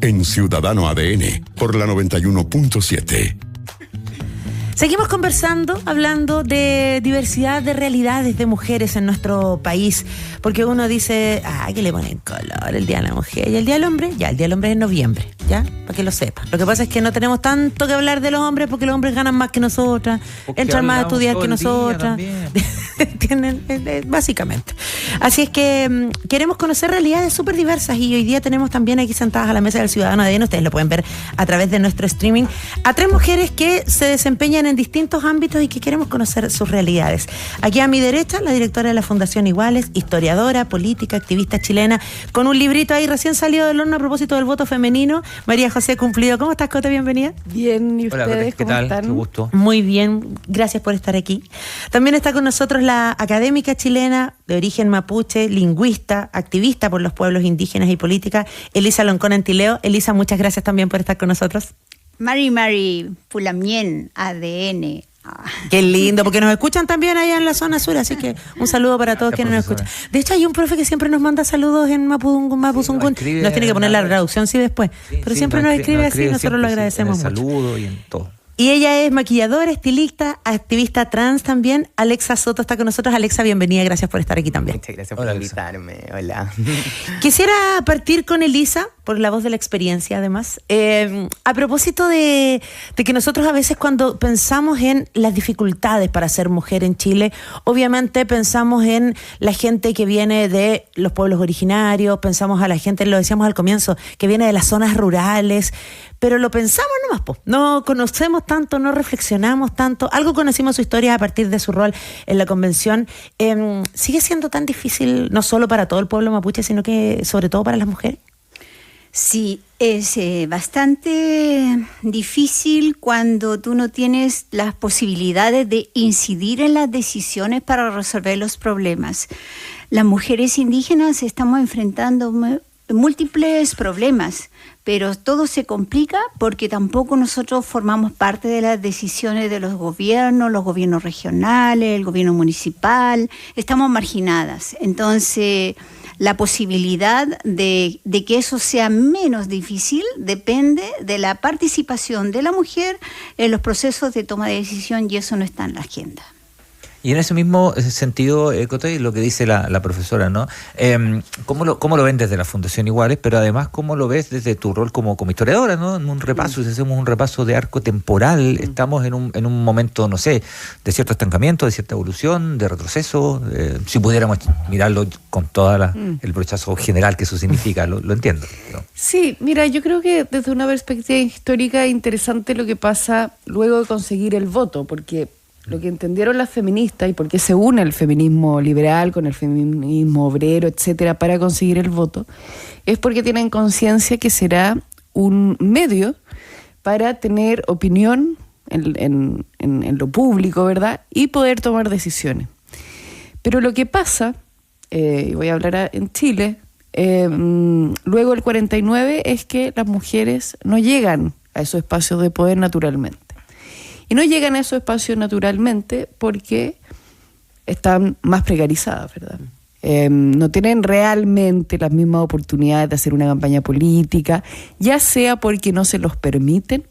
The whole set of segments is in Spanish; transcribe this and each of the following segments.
en Ciudadano ADN por la 91.7. Seguimos conversando, hablando de diversidad de realidades de mujeres en nuestro país, porque uno dice, que le ponen color el Día de la Mujer, y el Día del Hombre, ya, el Día del Hombre es en noviembre, ya, para que lo sepan. Lo que pasa es que no tenemos tanto que hablar de los hombres, porque los hombres ganan más que nosotras, porque entran más a estudiar que nosotras, tienen, básicamente. Así es que queremos conocer realidades súper diversas, y hoy día tenemos también aquí sentadas a la mesa del Ciudadano ADN, ustedes lo pueden ver a través de nuestro streaming, a 3 mujeres que se desempeñan en distintos ámbitos y que queremos conocer sus realidades. Aquí a mi derecha, la directora de la Fundación Iguales, historiadora, política, activista chilena, con un librito ahí recién salido del horno a propósito del voto femenino, María José Cumplido. ¿Cómo estás, Cote? Bienvenida. Bien, ¿y ustedes? Hola, ¿qué ¿Cómo tal? están? Qué gusto. Muy bien, gracias por estar aquí. También está con nosotros la académica chilena de origen mapuche, lingüista, activista por los pueblos indígenas y política, Elisa Loncón Antileo. Elisa, muchas gracias también por estar con nosotros. Mari Pulamien, ADN. Qué lindo, porque nos escuchan también allá en la zona sur, así que un saludo para todos quienes nos escuchan. De hecho, hay un profe que siempre nos manda saludos en Mapudungun. Nos tiene que poner la traducción después, pero siempre nos escribe así, nosotros lo agradecemos mucho. Saludo y en todo. Y ella es maquilladora, estilista, activista trans también. Alexa Soto está con nosotros. Alexa, bienvenida, gracias por estar aquí también. Muchas gracias por invitarme. Hola. Quisiera partir con Elisa, por la voz de la experiencia además. A propósito de que nosotros a veces cuando pensamos en las dificultades para ser mujer en Chile, obviamente pensamos en la gente que viene de los pueblos originarios, pensamos a la gente, lo decíamos al comienzo, que viene de las zonas rurales, pero lo pensamos nomás, no conocemos tanto, no reflexionamos tanto, algo conocimos su historia a partir de su rol en la convención. ¿Sigue siendo tan difícil, no solo para todo el pueblo mapuche, sino que sobre todo para las mujeres? Sí, es bastante difícil cuando tú no tienes las posibilidades de incidir en las decisiones para resolver los problemas. Las mujeres indígenas estamos enfrentando múltiples problemas, pero todo se complica porque tampoco nosotros formamos parte de las decisiones de los gobiernos regionales, el gobierno municipal, estamos marginadas. Entonces, la posibilidad de que eso sea menos difícil depende de la participación de la mujer en los procesos de toma de decisión, y eso no está en la agenda. Y en ese mismo sentido, Cote, lo que dice la profesora, ¿no? ¿Cómo lo ven desde la Fundación Iguales, pero además cómo lo ves desde tu rol como historiadora, ¿no? En un repaso, si hacemos un repaso de arco temporal, estamos en un momento, no sé, de cierto estancamiento, de cierta evolución, de retroceso, si pudiéramos mirarlo con todo el brochazo general que eso significa, lo entiendo, ¿no? Sí, mira, yo creo que desde una perspectiva histórica es interesante lo que pasa luego de conseguir el voto, porque lo que entendieron las feministas y por qué se une el feminismo liberal con el feminismo obrero, etcétera, para conseguir el voto, es porque tienen conciencia que será un medio para tener opinión en lo público, ¿verdad? Y poder tomar decisiones. Pero lo que pasa, y voy a hablar en Chile, luego del 49, es que las mujeres no llegan a esos espacios de poder naturalmente. Y no llegan a esos espacios naturalmente porque están más precarizadas, ¿verdad? No tienen realmente las mismas oportunidades de hacer una campaña política, ya sea porque no se los permiten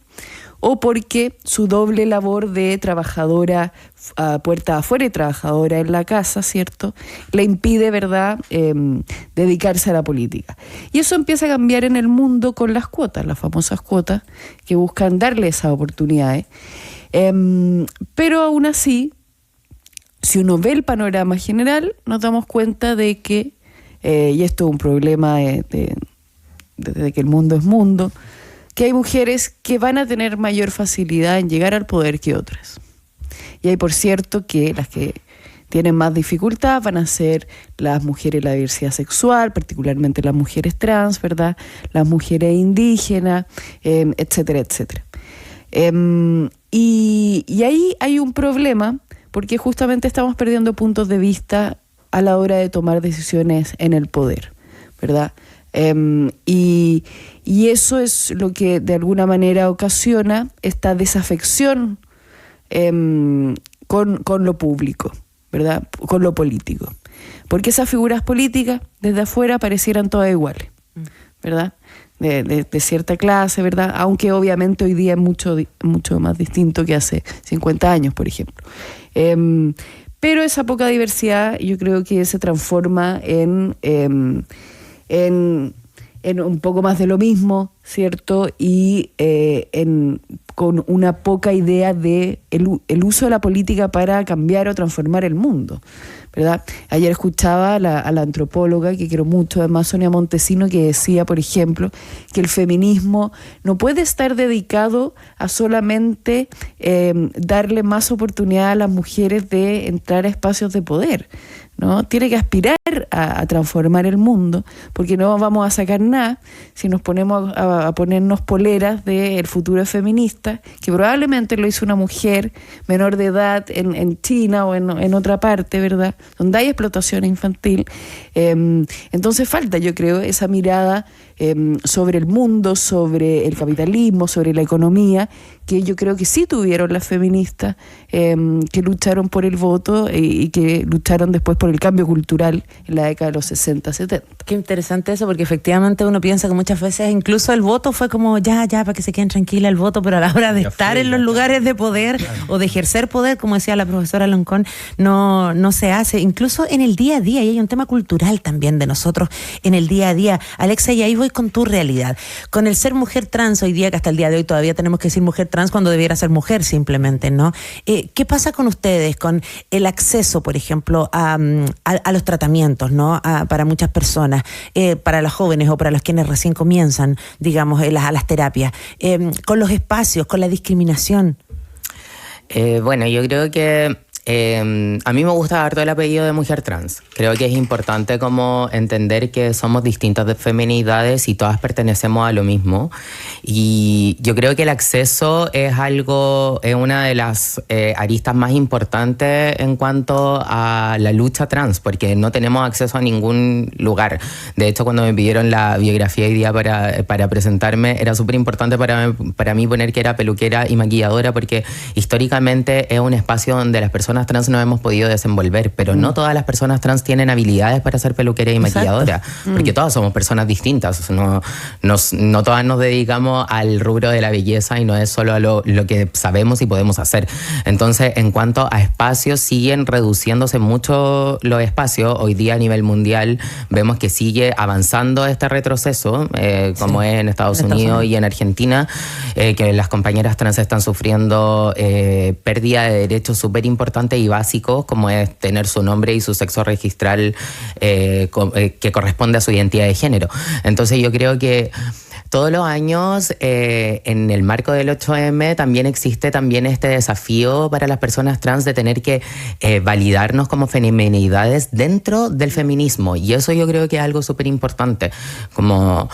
o porque su doble labor de trabajadora a puerta afuera y trabajadora en la casa, ¿cierto?, le impide, ¿verdad?, dedicarse a la política. Y eso empieza a cambiar en el mundo con las cuotas, las famosas cuotas que buscan darle esas oportunidades. Pero aún así, si uno ve el panorama general, nos damos cuenta de que, y esto es un problema desde que el mundo es mundo, que hay mujeres que van a tener mayor facilidad en llegar al poder que otras. Y hay, por cierto, que las que tienen más dificultad van a ser las mujeres de la diversidad sexual, particularmente las mujeres trans, ¿verdad?, las mujeres indígenas, etcétera, etcétera. Y ahí hay un problema porque justamente estamos perdiendo puntos de vista a la hora de tomar decisiones en el poder, ¿verdad? Y eso es lo que de alguna manera ocasiona esta desafección con lo público, ¿verdad?, con lo político. Porque esas figuras políticas desde afuera parecieran todas iguales, ¿verdad? de cierta clase, ¿verdad? Aunque obviamente hoy día es mucho más distinto que hace 50 años, por ejemplo. Pero esa poca diversidad yo creo que se transforma en un poco más de lo mismo, ¿cierto? Y con una poca idea de el uso de la política para cambiar o transformar el mundo, ¿verdad? Ayer escuchaba a la antropóloga, que quiero mucho, además Sonia Montesino, que decía, por ejemplo, que el feminismo no puede estar dedicado a solamente darle más oportunidad a las mujeres de entrar a espacios de poder, ¿no? Tiene que aspirar a transformar el mundo, porque no vamos a sacar nada si nos ponemos a ponernos poleras del futuro feminista, que probablemente lo hizo una mujer menor de edad en China o en otra parte, ¿verdad?, donde hay explotación infantil. Entonces falta, yo creo, esa mirada sobre el mundo, sobre el capitalismo, sobre la economía, que yo creo que sí tuvieron las feministas que lucharon por el voto y que lucharon después por el cambio cultural en la década de los 60, 70. Qué interesante eso, porque efectivamente uno piensa que muchas veces incluso el voto fue como ya, para que se queden tranquila el voto, pero a la hora de estar en los lugares de poder o de ejercer poder, como decía la profesora Loncón, no se hace. Incluso en el día a día, y hay un tema cultural también de nosotros en el día a día. Alexa, y ahí voy con tu realidad. Con el ser mujer trans hoy día, que hasta el día de hoy todavía tenemos que decir mujer trans cuando debiera ser mujer simplemente, ¿no? ¿Qué pasa con ustedes, con el acceso, por ejemplo, a los tratamientos, ¿no? Para muchas personas, para los jóvenes o para los quienes recién comienzan, digamos, a las terapias, con los espacios, con la discriminación? Bueno, yo creo que a mí me gusta harto el apellido de mujer trans. Creo que es importante como entender que somos distintas de feminidades y todas pertenecemos a lo mismo. Y yo creo que el acceso es una de las aristas más importantes en cuanto a la lucha trans, porque no tenemos acceso a ningún lugar. De hecho, cuando me pidieron la biografía hoy día para presentarme, era súper importante para mí poner que era peluquera y maquilladora, porque históricamente es un espacio donde las personas trans no hemos podido desenvolver, pero no todas las personas trans tienen habilidades para ser peluquera y maquilladora, porque todas somos personas distintas, no todas nos dedicamos al rubro de la belleza y no es solo a lo que sabemos y podemos hacer. Entonces, en cuanto a espacios, siguen reduciéndose mucho los espacios. Hoy día a nivel mundial vemos que sigue avanzando este retroceso, como es en Estados Unidos y en Argentina, que las compañeras trans están sufriendo pérdida de derechos súper importantes y básicos, como es tener su nombre y su sexo registral que corresponde a su identidad de género. Entonces yo creo que todos los años, en el marco del 8M, también existe este desafío para las personas trans de tener que validarnos como feminidades dentro del feminismo. Y eso yo creo que es algo súper importante. Como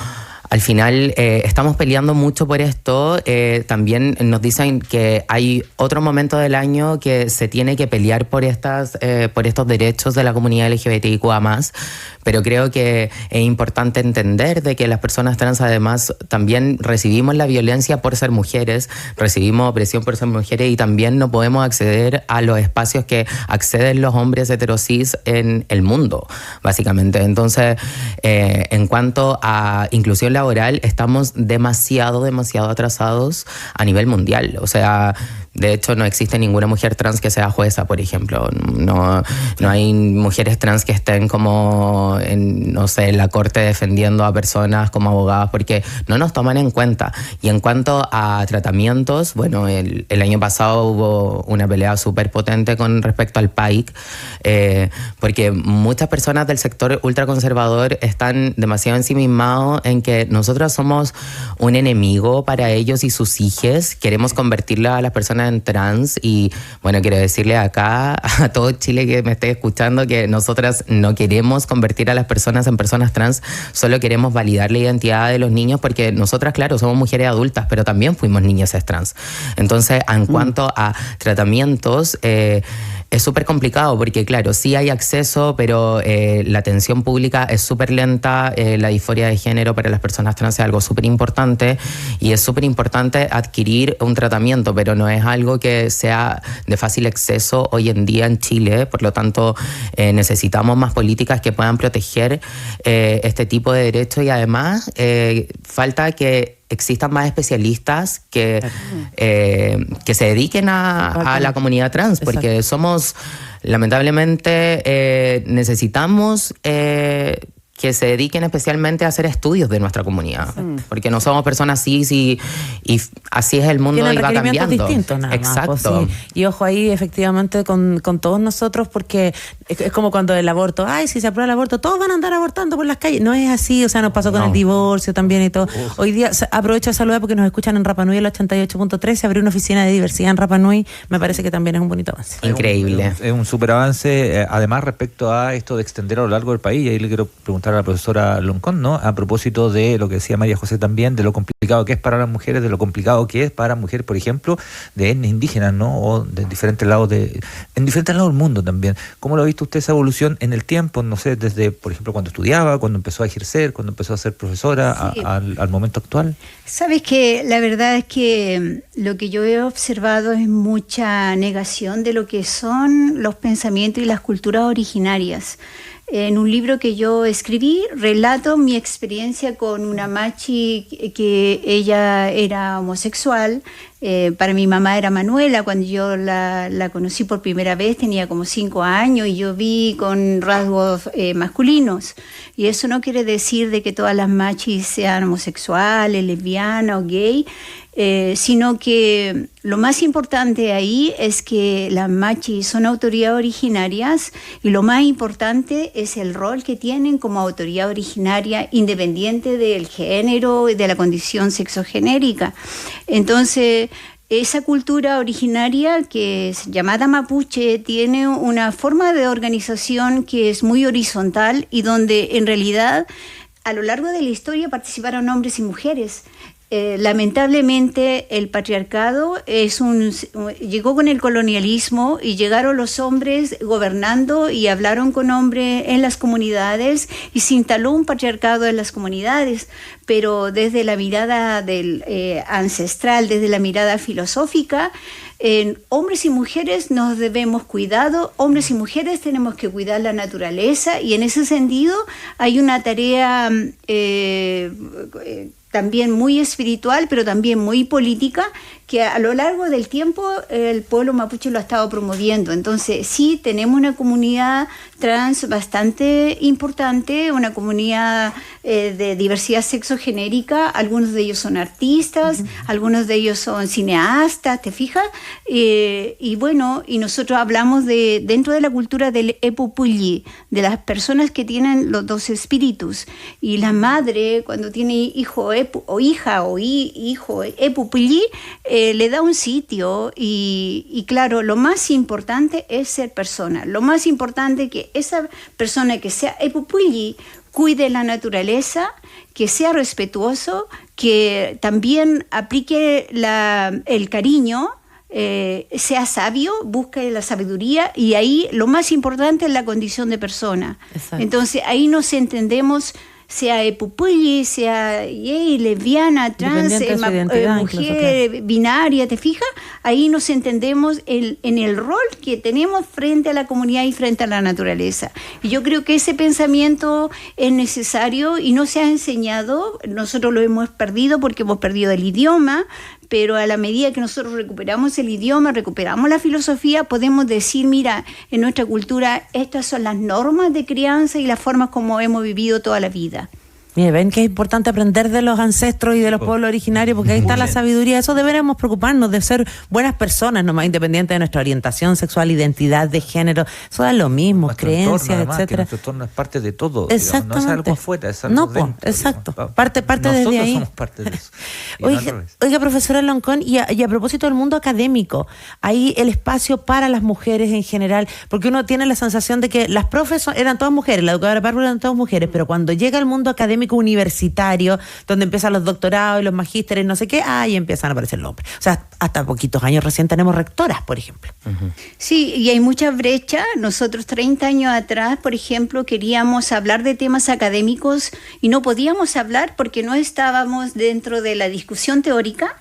al final estamos peleando mucho por esto. También nos dicen que hay otro momento del año que se tiene que pelear por estos derechos de la comunidad LGBTIQA+, pero creo que es importante entender de que las personas trans además también recibimos la violencia por ser mujeres, recibimos opresión por ser mujeres y también no podemos acceder a los espacios que acceden los hombres heterosis en el mundo, básicamente. Entonces, en cuanto a inclusión laboral, estamos demasiado atrasados a nivel mundial. O sea, de hecho, no existe ninguna mujer trans que sea jueza, por ejemplo. No hay mujeres trans que estén como en la corte defendiendo a personas como abogadas, porque no nos toman en cuenta. Y en cuanto a tratamientos, bueno, el año pasado hubo una pelea súper potente con respecto al PAIC, porque muchas personas del sector ultraconservador están demasiado ensimismados en que nosotros somos un enemigo para ellos y sus hijos. Queremos convertirla a las personas en trans y, bueno, quiero decirle acá a todo Chile que me esté escuchando que nosotras no queremos convertir a las personas en personas trans, solo queremos validar la identidad de los niños, porque nosotras, claro, somos mujeres adultas, pero también fuimos niñas trans. Entonces, en cuanto a tratamientos, Es súper complicado porque, claro, sí hay acceso, pero la atención pública es súper lenta. La disforia de género para las personas trans es algo súper importante y es súper importante adquirir un tratamiento, pero no es algo que sea de fácil acceso hoy en día en Chile. Por lo tanto, necesitamos más políticas que puedan proteger este tipo de derechos y además falta que existan más especialistas que se dediquen a la comunidad trans, porque somos, lamentablemente, necesitamos que se dediquen especialmente a hacer estudios de nuestra comunidad, porque no somos personas cis y así es el mundo y va cambiando. Distintos, nada Exacto. más, pues, sí. Y ojo ahí, efectivamente, con todos nosotros, porque es como cuando el aborto, ay, si se aprueba el aborto, todos van a andar abortando por las calles. No es así, o sea, nos pasó con el divorcio también y todo. Hoy día, aprovecho de saludar porque nos escuchan en Rapa Nui, el 88.3, se abrió una oficina de diversidad en Rapa Nui, me parece que también es un bonito avance. Increíble. Es un súper avance, además respecto a esto de extender a lo largo del país, y ahí le quiero preguntar a la profesora Loncón, ¿no? A propósito de lo que decía María José también, de lo complicado que es para las mujeres, de lo complicado que es para mujeres, por ejemplo, de etnias indígenas, ¿no? O de diferentes lados en diferentes lados del mundo también. ¿Cómo lo ha visto usted esa evolución en el tiempo? No sé, desde, por ejemplo, cuando estudiaba, cuando empezó a ejercer, cuando empezó a ser profesora, sí, al momento actual. Sabes que la verdad es que lo que yo he observado es mucha negación de lo que son los pensamientos y las culturas originarias. En un libro que yo escribí, relato mi experiencia con una machi que ella era homosexual. Para mi mamá era Manuela. Cuando yo la conocí por primera vez tenía como 5 años y yo vi con rasgos masculinos. Y eso no quiere decir de que todas las machis sean homosexuales, lesbianas o gay, sino que lo más importante ahí es que las machis son autoridades originarias y lo más importante es el rol que tienen como autoridad originaria independiente del género y de la condición sexogenérica. Entonces, esa cultura originaria, que es llamada mapuche, tiene una forma de organización que es muy horizontal y donde en realidad a lo largo de la historia participaron hombres y mujeres. Lamentablemente el patriarcado llegó con el colonialismo y llegaron los hombres gobernando y hablaron con hombres en las comunidades y se instaló un patriarcado en las comunidades, pero desde la mirada ancestral, desde la mirada filosófica, hombres y mujeres nos debemos cuidado, hombres y mujeres tenemos que cuidar la naturaleza y en ese sentido hay una tarea también muy espiritual, pero también muy política, que a lo largo del tiempo el pueblo mapuche lo ha estado promoviendo. Entonces, sí, tenemos una comunidad trans bastante importante, una comunidad de diversidad sexogenérica. Algunos de ellos son artistas, algunos de ellos son cineastas, ¿te fijas? Y bueno, y nosotros hablamos dentro de la cultura del epupulli, de las personas que tienen los dos espíritus. Y la madre, cuando tiene hijo o hija o hijo epupulli, le da un sitio y claro, lo más importante es ser persona. Lo más importante es que esa persona que sea epupulli cuide la naturaleza, que sea respetuoso, que también aplique el cariño, sea sabio, busque la sabiduría y ahí lo más importante es la condición de persona. Exacto. Entonces ahí nos entendemos, sea epupulli, sea gay, lesbiana, trans, mujer, binaria, ¿te fijas? Ahí nos entendemos en el rol que tenemos frente a la comunidad y frente a la naturaleza. Y yo creo que ese pensamiento es necesario y no se ha enseñado. Nosotros lo hemos perdido porque hemos perdido el idioma, pero a la medida que nosotros recuperamos el idioma, recuperamos la filosofía, podemos decir, mira, en nuestra cultura estas son las normas de crianza y las formas como hemos vivido toda la vida. Mire, ven que es importante aprender de los ancestros y de los pueblos originarios, porque ahí está la sabiduría. Eso deberíamos preocuparnos, de ser buenas personas, nomás independiente de nuestra orientación sexual, identidad de género. Eso es lo mismo, nuestro creencias, entorno, además, etcétera. Nuestro entorno es parte de todo. Exactamente. Digamos, no es algo afuera, es algo dentro. Exacto. Digamos. Parte desde ahí. Somos parte de eso. Oiga, profesora Loncón, y a propósito del mundo académico, ahí el espacio para las mujeres en general, porque uno tiene la sensación de que las profes eran todas mujeres, la educadora Bárbara eran todas mujeres, pero cuando llega al mundo académico académico universitario, donde empiezan los doctorados y los magísteres, no sé qué, y empiezan a aparecer los hombres. O sea, hasta poquitos años recién tenemos rectoras, por ejemplo. Sí, y hay muchas brechas. Nosotros 30 años atrás, por ejemplo, queríamos hablar de temas académicos y no podíamos hablar porque no estábamos dentro de la discusión teórica.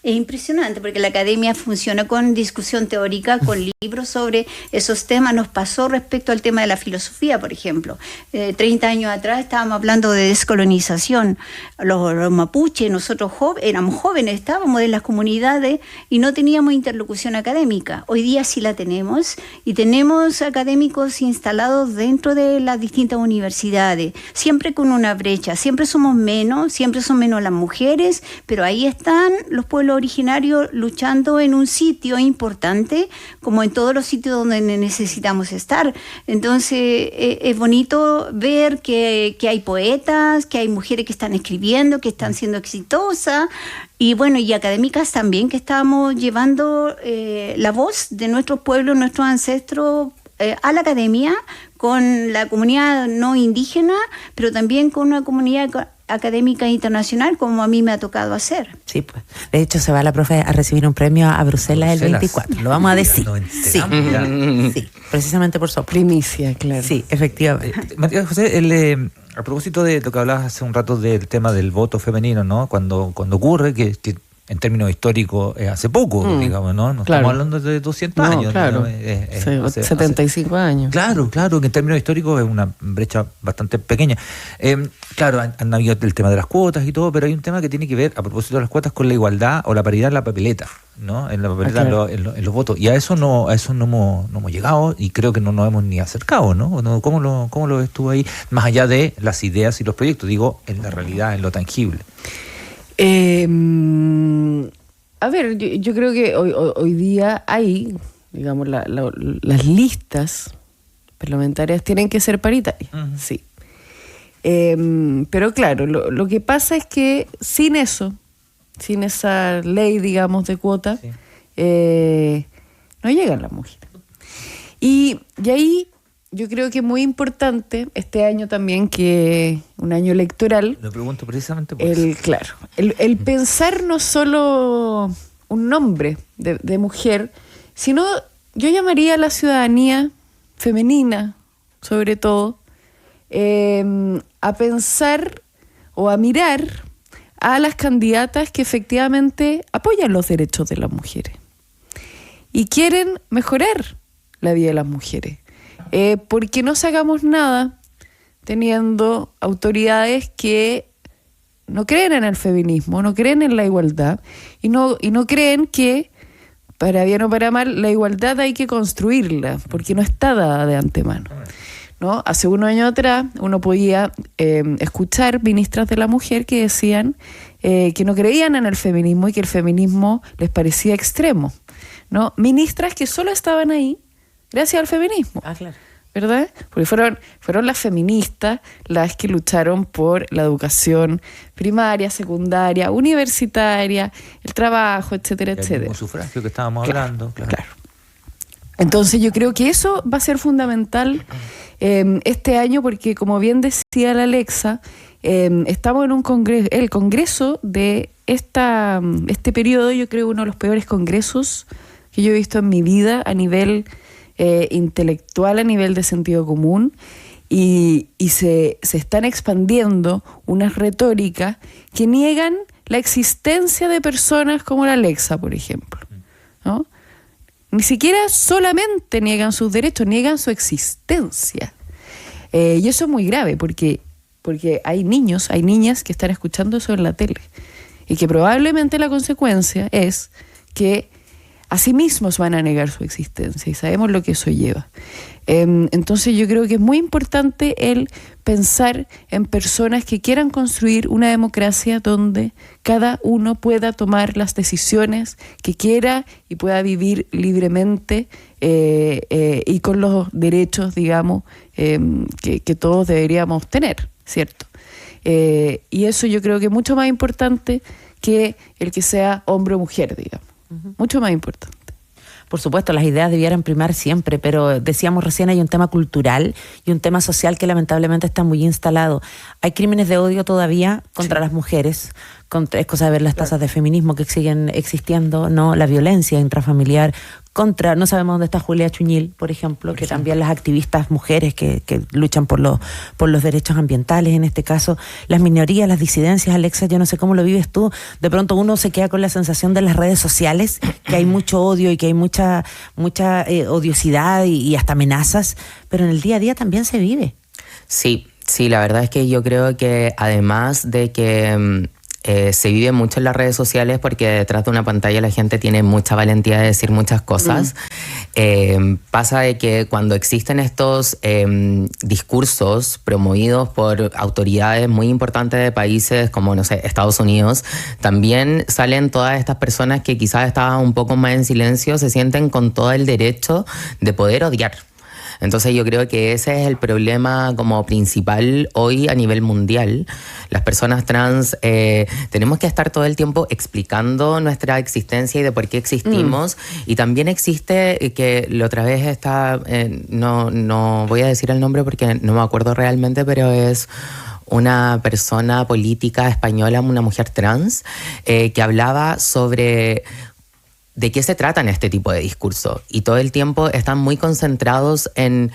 Es impresionante porque la academia funciona con discusión teórica, con libros sobre esos temas. Nos pasó respecto al tema de la filosofía, por ejemplo. 30 años atrás estábamos hablando de descolonización. Los mapuches, nosotros éramos jóvenes, estábamos en las comunidades y no teníamos interlocución académica. Hoy día sí la tenemos y tenemos académicos instalados dentro de las distintas universidades, siempre con una brecha. Siempre somos menos, siempre son menos las mujeres, pero ahí están los pueblos originarios luchando en un sitio importante, como en todos los sitios donde necesitamos estar. Entonces es bonito ver que hay poetas, que hay mujeres que están escribiendo, que están siendo exitosas, y bueno, y académicas también, que estamos llevando la voz de nuestros pueblos, nuestros ancestros a la academia, con la comunidad no indígena, pero también con una comunidad académica internacional, como a mí me ha tocado hacer. Sí, pues. De hecho, se va la profe a recibir un premio a Bruselas el 24. Lo vamos a decir. Sí, precisamente por su primicia, claro. Sí, efectivamente. María José, a propósito de lo que hablabas hace un rato del tema del voto femenino, ¿no? Cuando ocurre que en términos históricos hace poco, digamos, ¿no? No estamos hablando de 200 años. Claro, ¿no? 75 años. Claro, que en términos históricos es una brecha bastante pequeña. Claro, han habido el tema de las cuotas y todo, pero hay un tema que tiene que ver, a propósito de las cuotas, con la igualdad o la paridad en la papeleta, ¿no? En la papeleta, en los votos. Y a eso no hemos llegado y creo que no nos hemos ni acercado, ¿no? ¿Cómo lo ves tú ahí? Más allá de las ideas y los proyectos, digo, en la realidad, en lo tangible. A ver, yo creo que hoy día hay, digamos, las listas parlamentarias tienen que ser paritarias, sí. Pero claro, lo que pasa es que sin esa ley, digamos, de cuota, no llegan las mujeres. Y ahí yo creo que es muy importante este año también, que un año electoral. Lo pregunto precisamente por eso. Claro, el pensar no solo un nombre de mujer, sino yo llamaría a la ciudadanía femenina, sobre todo, a pensar o a mirar a las candidatas que efectivamente apoyan los derechos de las mujeres y quieren mejorar la vida de las mujeres. Porque no sacamos nada teniendo autoridades que no creen en el feminismo, no creen en la igualdad y no creen que, para bien o para mal, la igualdad hay que construirla, porque no está dada de antemano, ¿no? Hace unos años atrás uno podía escuchar ministras de la mujer que decían que no creían en el feminismo y que el feminismo les parecía extremo, ¿no? Ministras que solo estaban ahí gracias al feminismo. Claro. ¿Verdad? Porque fueron las feministas las que lucharon por la educación primaria, secundaria, universitaria, el trabajo, etcétera, etcétera. El mismo sufragio que estábamos hablando. Claro. Entonces yo creo que eso va a ser fundamental este año, porque como bien decía la Alexa, estamos en un congreso, el congreso de este periodo, yo creo uno de los peores congresos que yo he visto en mi vida a nivel intelectual, a nivel de sentido común, y se están expandiendo unas retóricas que niegan la existencia de personas como la Alexa, por ejemplo, ¿no? Ni siquiera solamente niegan sus derechos, niegan su existencia. Y eso es muy grave porque hay niños, hay niñas que están escuchando eso en la tele y que probablemente la consecuencia es que a sí mismos van a negar su existencia y sabemos lo que eso lleva. Entonces yo creo que es muy importante el pensar en personas que quieran construir una democracia donde cada uno pueda tomar las decisiones que quiera y pueda vivir libremente y con los derechos, digamos, que todos deberíamos tener, ¿cierto? Y eso yo creo que es mucho más importante que el que sea hombre o mujer, digamos. Mucho más importante. por supuesto, las ideas debieran primar siempre, pero decíamos recién, hay un tema cultural y un tema social que lamentablemente está muy instalado. Hay crímenes de odio todavía contra las mujeres. Es cosa de ver las tasas de feminismo que siguen existiendo, ¿no? La violencia intrafamiliar contra, no sabemos dónde está Julia Chuñil, por ejemplo, que también las activistas mujeres que luchan por los derechos ambientales, en este caso, las minorías, las disidencias. Alexa, yo no sé cómo lo vives tú, de pronto uno se queda con la sensación de las redes sociales, que hay mucho odio y que hay mucha odiosidad y hasta amenazas, pero en el día a día también se vive. Sí, la verdad es que yo creo que además de que se vive mucho en las redes sociales, porque detrás de una pantalla la gente tiene mucha valentía de decir muchas cosas. Pasa de que cuando existen estos discursos promovidos por autoridades muy importantes de países como, no sé, Estados Unidos, también salen todas estas personas que quizás estaban un poco más en silencio, se sienten con todo el derecho de poder odiar. Entonces yo creo que ese es el problema como principal hoy a nivel mundial. Las personas trans tenemos que estar todo el tiempo explicando nuestra existencia y de por qué existimos. Y también existe, que la otra vez está, no voy a decir el nombre porque no me acuerdo realmente, pero es una persona política española, una mujer trans, que hablaba sobre de qué se trata en este tipo de discurso. Y todo el tiempo están muy concentrados en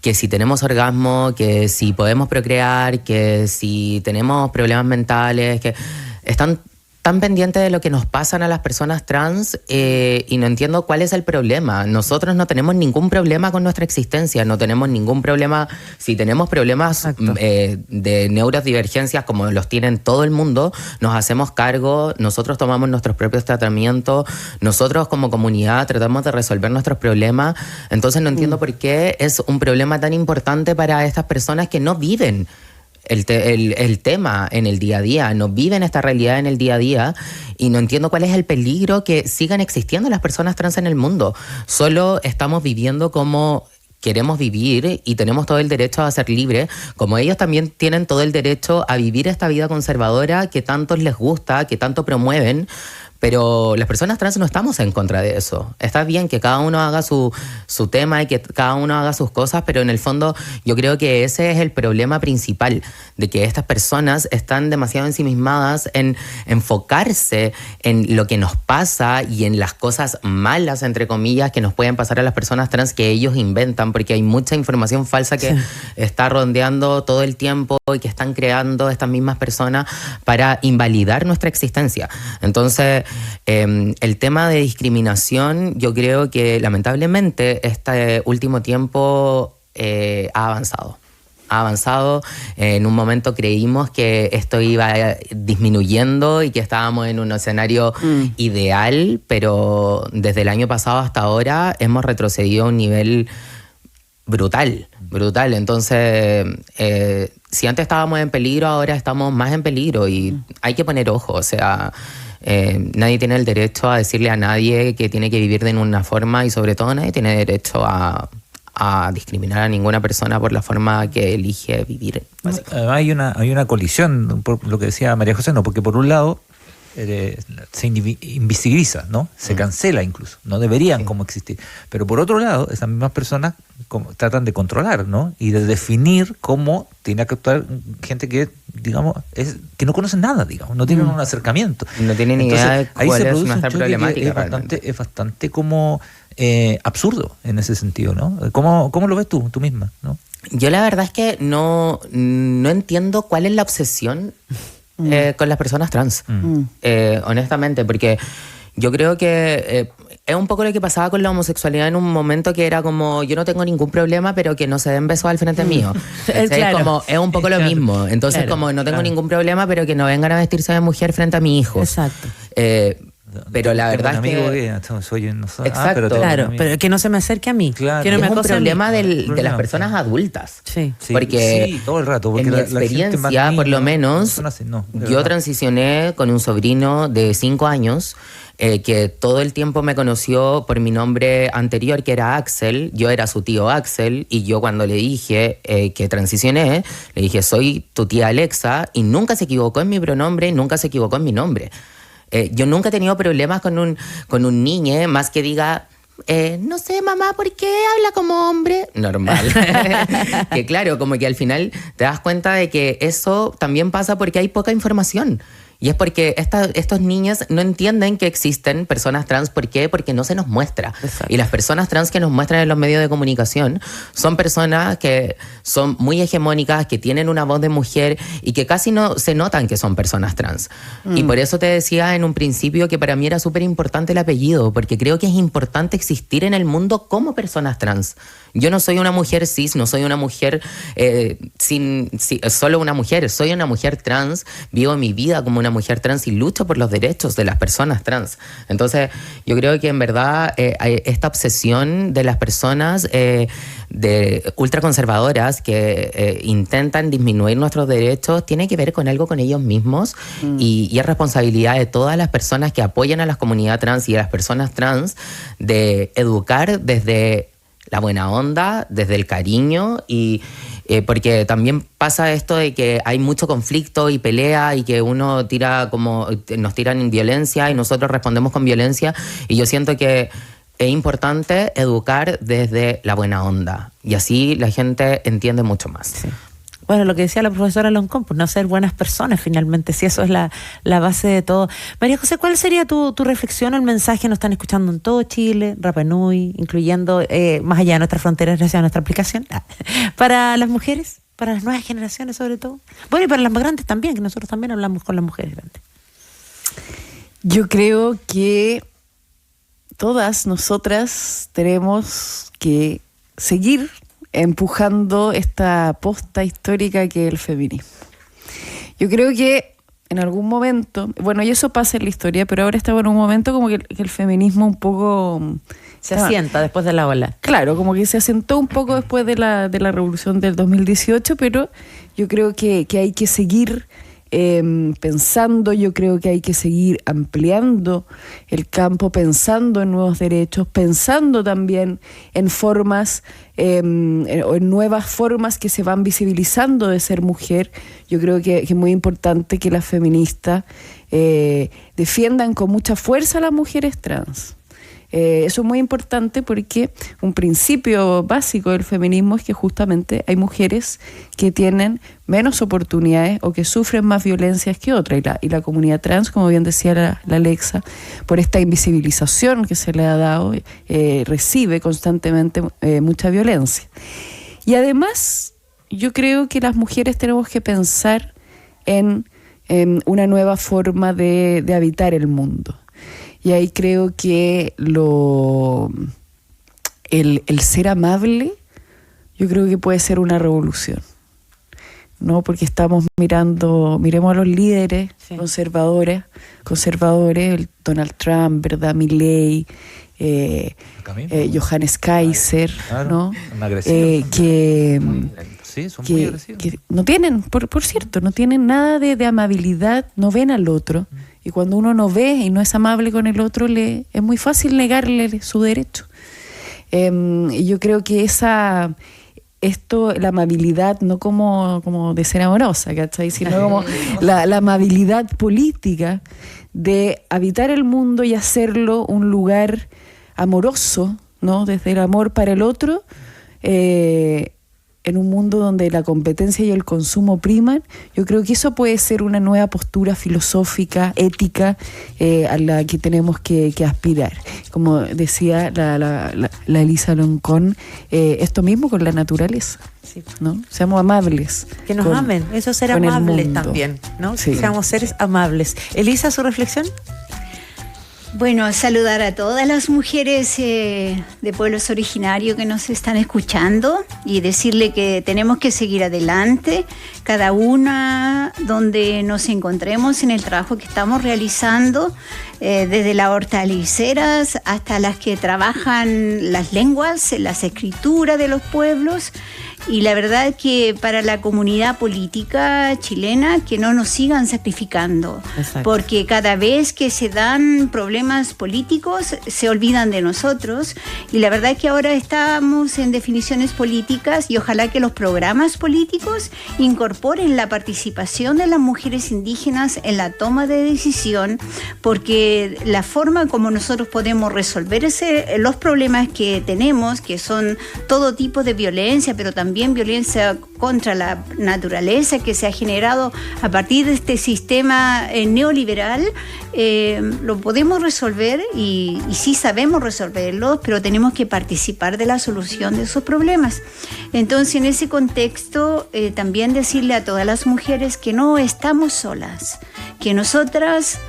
que si tenemos orgasmo, que si podemos procrear, que si tenemos problemas mentales, que están tan pendientes de lo que nos pasan a las personas trans y no entiendo cuál es el problema. Nosotros no tenemos ningún problema con nuestra existencia, no tenemos ningún problema. Si tenemos problemas de neurodivergencias como los tienen todo el mundo, nos hacemos cargo, nosotros tomamos nuestros propios tratamientos, nosotros como comunidad tratamos de resolver nuestros problemas. Entonces no entiendo por qué es un problema tan importante para estas personas que no viven el tema en el día a día, no viven esta realidad en el día a día, y no entiendo cuál es el peligro que sigan existiendo las personas trans en el mundo. Solo estamos viviendo como queremos vivir y tenemos todo el derecho a ser libres, como ellos también tienen todo el derecho a vivir esta vida conservadora que tanto les gusta, que tanto promueven. Pero las personas trans no estamos en contra de eso. Está bien que cada uno haga su tema y que cada uno haga sus cosas, pero en el fondo yo creo que ese es el problema principal, de que estas personas están demasiado ensimismadas en enfocarse en lo que nos pasa y en las cosas malas, entre comillas, que nos pueden pasar a las personas trans que ellos inventan, porque hay mucha información falsa que está rondeando todo el tiempo y que están creando estas mismas personas para invalidar nuestra existencia. Entonces, el tema de discriminación, yo creo que lamentablemente este último tiempo ha avanzado. En un momento creímos que esto iba disminuyendo y que estábamos en un escenario ideal, pero desde el año pasado hasta ahora hemos retrocedido a un nivel brutal. Entonces, si antes estábamos en peligro, ahora estamos más en peligro y hay que poner ojo. O sea, nadie tiene el derecho a decirle a nadie que tiene que vivir de una forma, y sobre todo nadie tiene derecho a discriminar a ninguna persona por la forma que elige vivir. Hay una colisión, por lo que decía María José, porque por un lado se invisibiliza, ¿no? Se cancela incluso, no deberían como existir. Pero por otro lado, esas mismas personas tratan de controlar, ¿no? Y de definir cómo tiene que actuar gente que, digamos, que no conocen nada, digamos, no tienen un acercamiento. No tienen ni idea de cuál es nuestra problemática. Es bastante como absurdo en ese sentido, ¿no? ¿Cómo lo ves tú misma, ¿no? Yo la verdad es que no entiendo cuál es la obsesión con las personas trans, honestamente, porque yo creo que es un poco lo que pasaba con la homosexualidad en un momento, que era como, yo no tengo ningún problema, pero que no se den besos al frente mío. Claro. Es un poco lo mismo. Entonces, como no tengo ningún problema, pero que no vengan a vestirse de mujer frente a mi hijo. Exacto. Pero la verdad es que... Exacto. Claro, pero que no se me acerque a mí. Claro. Que no me es un problema de las personas adultas. Sí. Porque todo el rato. Porque en mi experiencia, por lo menos, yo transicioné con un sobrino de 5 años que todo el tiempo me conoció por mi nombre anterior, que era Axel. Yo era su tío Axel, y yo cuando le dije que transicioné, le dije, soy tu tía Alexa, y nunca se equivocó en mi pronombre, nunca se equivocó en mi nombre. Yo nunca he tenido problemas con un niño, más que diga No sé, mamá, ¿por qué habla como hombre? Normal. Que claro, como que al final te das cuenta de que eso también pasa porque hay poca información. Y es porque estos niños no entienden que existen personas trans. ¿Por qué? Porque no se nos muestra. Exacto. Y las personas trans que nos muestran en los medios de comunicación son personas que son muy hegemónicas, que tienen una voz de mujer y que casi no se notan que son personas trans. Y por eso te decía en un principio que para mí era súper importante el apellido, porque creo que es importante existir en el mundo como personas trans. Yo no soy una mujer cis, no soy una mujer solo una mujer, soy una mujer trans, vivo mi vida como una mujer trans y lucho por los derechos de las personas trans. Entonces, yo creo que en verdad esta obsesión de las personas de ultraconservadoras que intentan disminuir nuestros derechos tiene que ver con algo con ellos mismos y es responsabilidad de todas las personas que apoyan a la comunidad trans y a las personas trans de educar desde la buena onda, desde el cariño y porque también pasa esto de que hay mucho conflicto y pelea y que uno nos tiran en violencia y nosotros respondemos con violencia y yo siento que es importante educar desde la buena onda y así la gente entiende mucho más. Sí. Bueno, lo que decía la profesora Loncón, pues no ser buenas personas finalmente, si eso es la base de todo. María José, ¿cuál sería tu reflexión o el mensaje? Nos están escuchando en todo Chile, Rapa Nui, incluyendo más allá de nuestras fronteras, gracias a nuestra aplicación, para las mujeres, para las nuevas generaciones sobre todo. Bueno, y para las más grandes también, que nosotros también hablamos con las mujeres grandes. Yo creo que todas nosotras tenemos que seguir empujando esta posta histórica que es el feminismo. Yo creo que en algún momento, bueno, y eso pasa en la historia, pero ahora estamos en un momento como que el feminismo un poco se asienta después de la ola. Claro, como que se asentó un poco después de la revolución del 2018, pero yo creo que hay que seguir pensando, yo creo que hay que seguir ampliando el campo, pensando en nuevos derechos, pensando también en formas o en nuevas formas que se van visibilizando de ser mujer. Yo creo que es muy importante que las feministas defiendan con mucha fuerza a las mujeres trans. Eso es muy importante porque un principio básico del feminismo es que justamente hay mujeres que tienen menos oportunidades o que sufren más violencias que otras. Y la comunidad trans, como bien decía la Alexa, por esta invisibilización que se le ha dado, recibe constantemente mucha violencia. Y además, yo creo que las mujeres tenemos que pensar en una nueva forma de habitar el mundo. Y ahí creo que el ser amable, yo creo que puede ser una revolución, ¿no? Porque estamos miremos a los líderes conservadores, el Donald Trump, ¿verdad? Milley, Johannes Kaiser, claro, ¿no? Sí, son muy agresivos. Que no tienen, por cierto, no tienen nada de amabilidad, no ven al otro. Y cuando uno no ve y no es amable con el otro, es muy fácil negarle su derecho. Y yo creo que la amabilidad, no como de ser amorosa, ¿cachai? Sino como la amabilidad política de habitar el mundo y hacerlo un lugar amoroso, ¿no? Desde el amor para el otro, en un mundo donde la competencia y el consumo priman. Yo creo que eso puede ser una nueva postura filosófica, ética, a la que tenemos que aspirar. Como decía la Elisa Loncón, esto mismo con la naturaleza, ¿no? Seamos amables. Que nos amen, eso es ser amables también, ¿no? Sí. Seamos seres amables. Elisa, ¿su reflexión? Bueno, saludar a todas las mujeres de pueblos originarios que nos están escuchando y decirle que tenemos que seguir adelante, cada una donde nos encontremos en el trabajo que estamos realizando, desde las hortaliceras hasta las que trabajan las lenguas, las escrituras de los pueblos. Y la verdad es que para la comunidad política chilena, que no nos sigan sacrificando. Exacto. Porque cada vez que se dan problemas políticos, se olvidan de nosotros. Y la verdad es que ahora estamos en definiciones políticas y ojalá que los programas políticos incorporen incorporen la participación de las mujeres indígenas en la toma de decisión, porque la forma como nosotros podemos resolver los problemas que tenemos, que son todo tipo de violencia, pero también violencia contra la naturaleza que se ha generado a partir de este sistema neoliberal, lo podemos resolver y sí sabemos resolverlo, pero tenemos que participar de la solución de esos problemas. Entonces, en ese contexto, también decirle a todas las mujeres que no estamos solas, que nosotras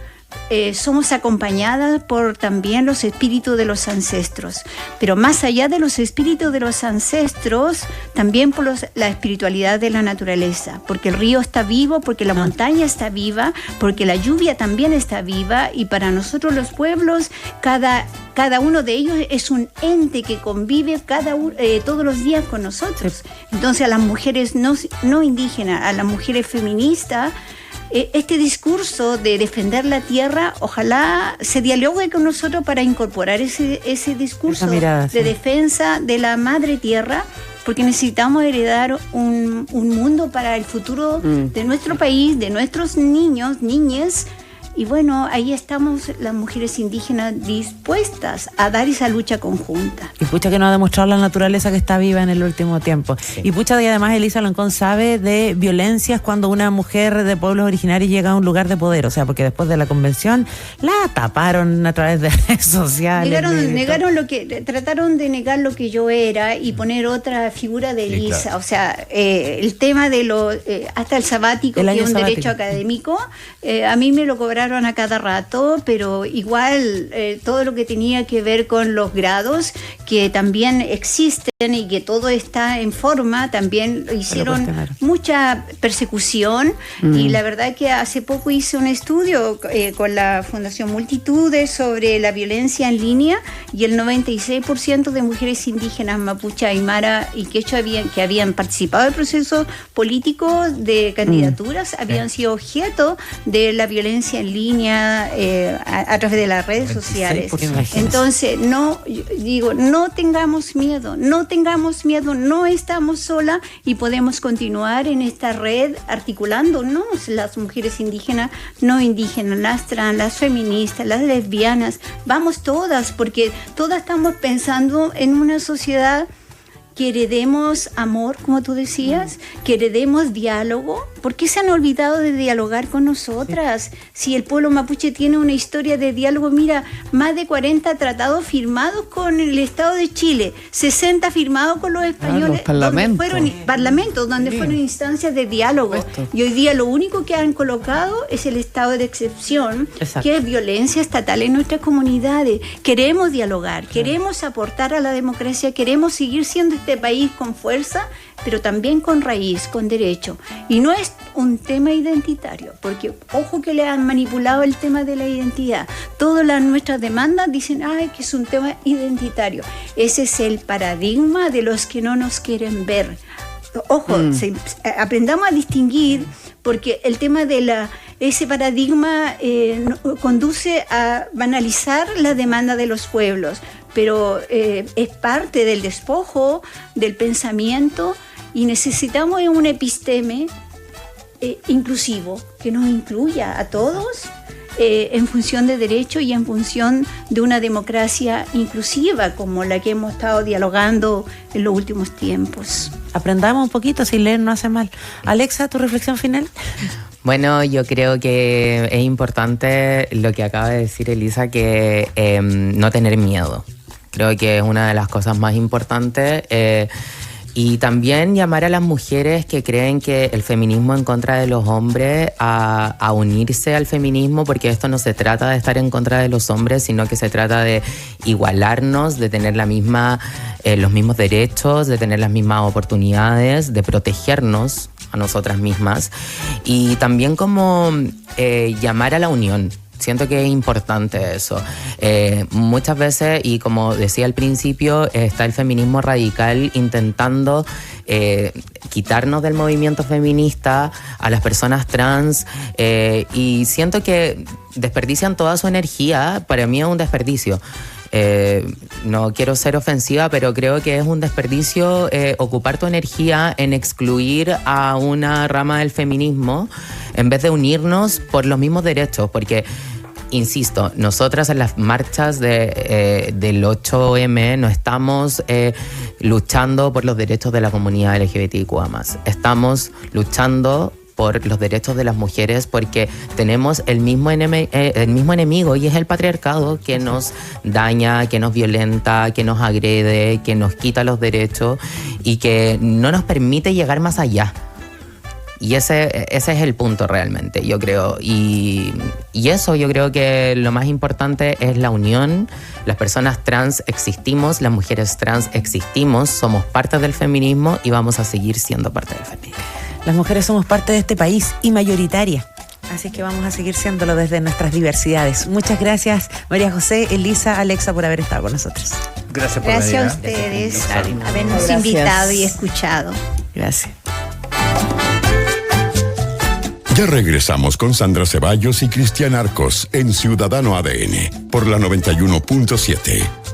somos acompañadas por también los espíritus de los ancestros, pero más allá de los espíritus de los ancestros, también por la espiritualidad de la naturaleza, porque el río está vivo, porque la montaña está viva, porque la lluvia también está viva, y para nosotros los pueblos, cada uno de ellos es un ente que convive todos los días con nosotros. Entonces, a las mujeres no indígenas, a las mujeres feministas, este discurso de defender la tierra, ojalá se dialogue con nosotros para incorporar ese discurso mirada, de defensa de la madre tierra, porque necesitamos heredar un mundo para el futuro de nuestro país, de nuestros niños, niñas. Y bueno, ahí estamos las mujeres indígenas dispuestas a dar esa lucha conjunta. Y pucha que nos ha demostrado la naturaleza que está viva en el último tiempo. Sí. Y pucha que además Elisa Loncón sabe de violencias cuando una mujer de pueblos originarios llega a un lugar de poder. O sea, porque después de la convención la taparon a través de redes sociales. Trataron de negar lo que yo era y poner otra figura de Elisa. Claro. O sea, el tema de hasta el sabático, que es un derecho académico, a mí me lo cobraron a cada rato, pero igual todo lo que tenía que ver con los grados, que también existen y que todo está en forma, también hicieron mucha persecución. Y la verdad que hace poco hice un estudio con la Fundación Multitudes sobre la violencia en línea, y el 96% de mujeres indígenas mapuche, aymara y quechua que habían participado del proceso político de candidaturas habían sido objeto de la violencia en línea a través de las redes sociales. Entonces, no tengamos miedo, no estamos solas y podemos continuar en esta red articulándonos, las mujeres indígenas, no indígenas, las trans, las feministas, las lesbianas, vamos todas, porque todas estamos pensando en una sociedad que heredemos amor, como tú decías, que heredemos diálogo. ¿Por qué se han olvidado de dialogar con nosotras? Si el pueblo mapuche tiene una historia de diálogo, mira, más de 40 tratados firmados con el Estado de Chile, 60 firmados con los españoles, donde fueron instancias de diálogo. Y hoy día lo único que han colocado es el estado de excepción, que es violencia estatal en nuestras comunidades. Queremos dialogar, queremos aportar a la democracia, queremos seguir siendo este país con fuerza, pero también con raíz, con derecho. Y no es un tema identitario, porque ojo que le han manipulado el tema de la identidad. Todas nuestras demandas dicen que es un tema identitario. Ese es el paradigma de los que no nos quieren ver. Ojo, aprendamos a distinguir, porque el tema de ese paradigma conduce a banalizar la demanda de los pueblos, pero es parte del despojo del pensamiento, y necesitamos un episteme inclusivo que nos incluya a todos en función de derecho y en función de una democracia inclusiva como la que hemos estado dialogando en los últimos tiempos. Aprendamos un poquito, sin leer no hace mal. Alexa, ¿tu reflexión final? Bueno, yo creo que es importante lo que acaba de decir Elisa, que no tener miedo. Creo que es una de las cosas más importantes. Y también llamar a las mujeres que creen que el feminismo en contra de los hombres a unirse al feminismo, porque esto no se trata de estar en contra de los hombres, sino que se trata de igualarnos, de tener los mismos derechos, de tener las mismas oportunidades, de protegernos a nosotras mismas, y también como llamar a la unión. Siento que es importante eso. Muchas veces, y como decía al principio, está el feminismo radical intentando quitarnos del movimiento feminista a las personas trans, y siento que desperdician toda su energía. Para mí es un desperdicio. no quiero ser ofensiva, pero creo que es un desperdicio ocupar tu energía en excluir a una rama del feminismo en vez de unirnos por los mismos derechos, porque insisto, nosotras en las marchas del 8M no estamos luchando por los derechos de la comunidad LGBTIQA+. Estamos luchando por los derechos de las mujeres porque tenemos el mismo enemigo, y es el patriarcado, que nos daña, que nos violenta, que nos agrede, que nos quita los derechos y que no nos permite llegar más allá. Y ese es el punto realmente, yo creo. Y eso, yo creo que lo más importante es la unión. Las personas trans existimos, las mujeres trans existimos, somos parte del feminismo y vamos a seguir siendo parte del feminismo. Las mujeres somos parte de este país y mayoritaria. Así que vamos a seguir siéndolo desde nuestras diversidades. Muchas gracias, María José, Elisa, Alexa, por haber estado con nosotros. Gracias por Gracias venir. a ustedes por habernos Gracias. invitado y escuchado. Gracias. Ya regresamos con Sandra Ceballos y Cristian Arcos en Ciudadano ADN por la 91.7.